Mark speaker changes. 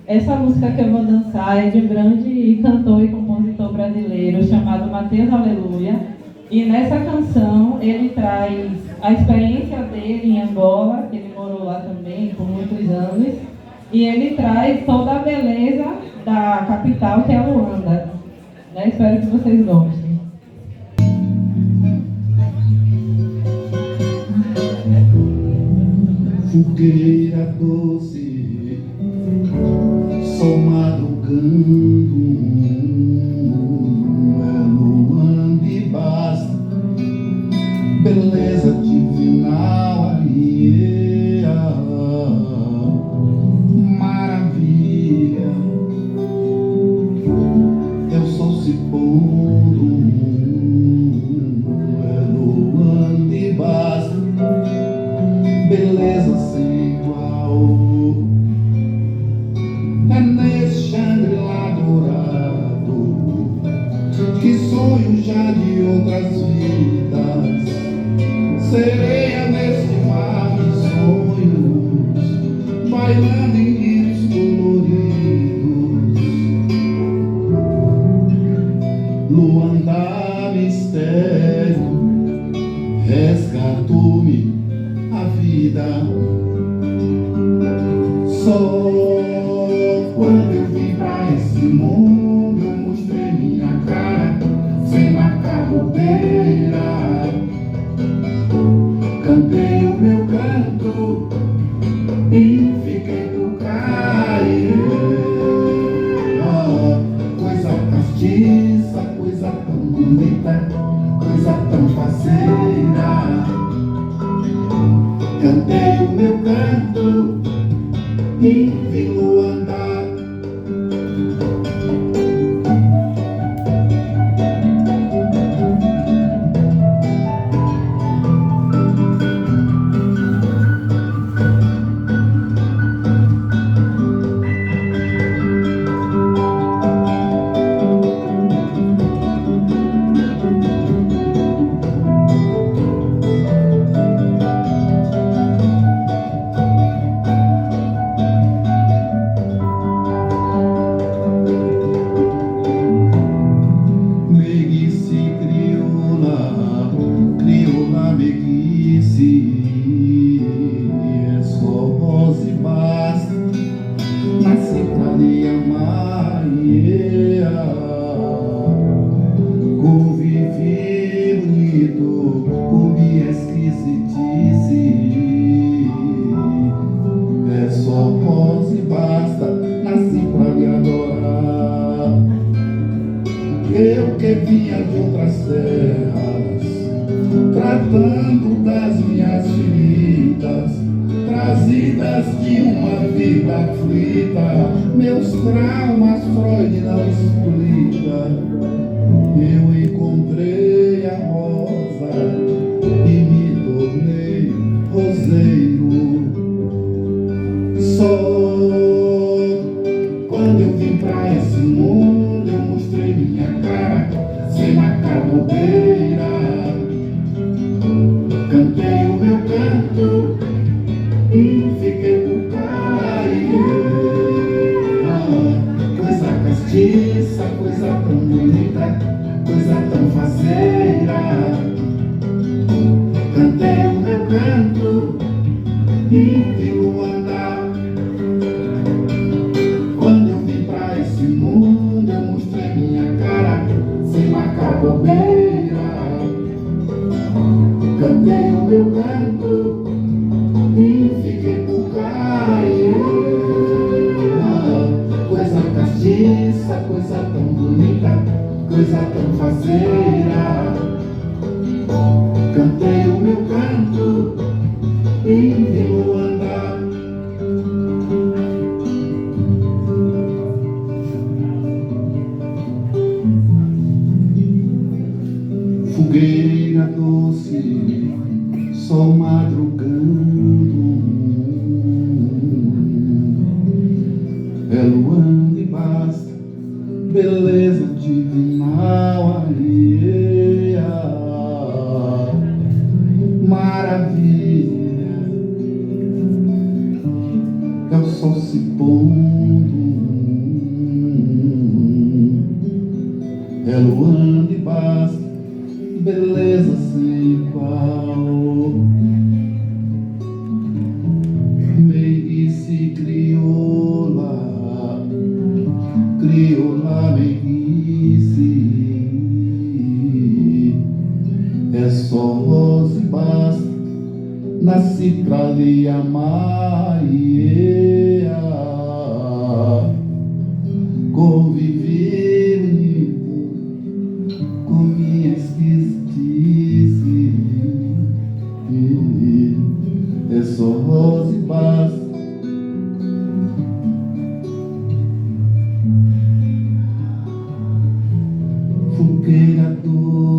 Speaker 1: Essa música que eu vou dançar é de um grande cantor e compositor brasileiro chamado Mateus Aleluia. E nessa canção ele traz a experiência dele em Angola, que ele morou lá também por muitos anos, e ele traz toda a beleza da capital, que é Luanda. Né? Espero que vocês gostem.
Speaker 2: Fogueira doce, sol madrugando, é Luanda e basta, beleza divinal, maravilha, é o sol se pondo, é Luanda e basta, beleza sem igual. É nesse Shangri-La dourado que sonho já de outras vidas. Sereia nesse mar de sonhos, bailando em rios coloridos. Luanda, mistério, resgatou-me a vida. Só quando eu vim pra esse mundo eu mostrei minha cara, sem marcar bobeira. Cantei o meu canto e fiquei por cair. Coisa castiça, coisa tão bonita, coisa tão faceira. Cantei o meu canto e vi Luanda. Crioula meiguice, é só rosa e basta, nasci pra lhe amar, convivi bonito, comi esquisitice, é só rosa e basta, nasci pra lhe adorar. Eu que vinha de outras terras, tratando das minhas feridas, trazidas de uma vida aflita, meus traumas Freud não explica. Eu encontrei a rosa e me tornei roseiro. Só quando eu vim pra esse mundo eu mostrei minha cara, sem marcar bobeira. Cantei o meu canto e fiquei por cair. Coisa castiça, coisa tão bonita, coisa tão faceira. Cantei o meu canto e vi Luanda. Quando eu vim pra esse mundo eu mostrei minha cara, sem marcar bobeira. Cantei o meu canto e fiquei por cair. Coisa castiça, coisa tão bonita, coisa tão faceira. Cantei o meu canto e vi Luanda. Fogueira doce, sol madrugando, é Luanda e basta, beleza divinal, maravilha, é o sol se pondo, nasci pra lhe amar, yeah. Conviver bonito com minha esquisitice, é só rosa e basta. Fogueira do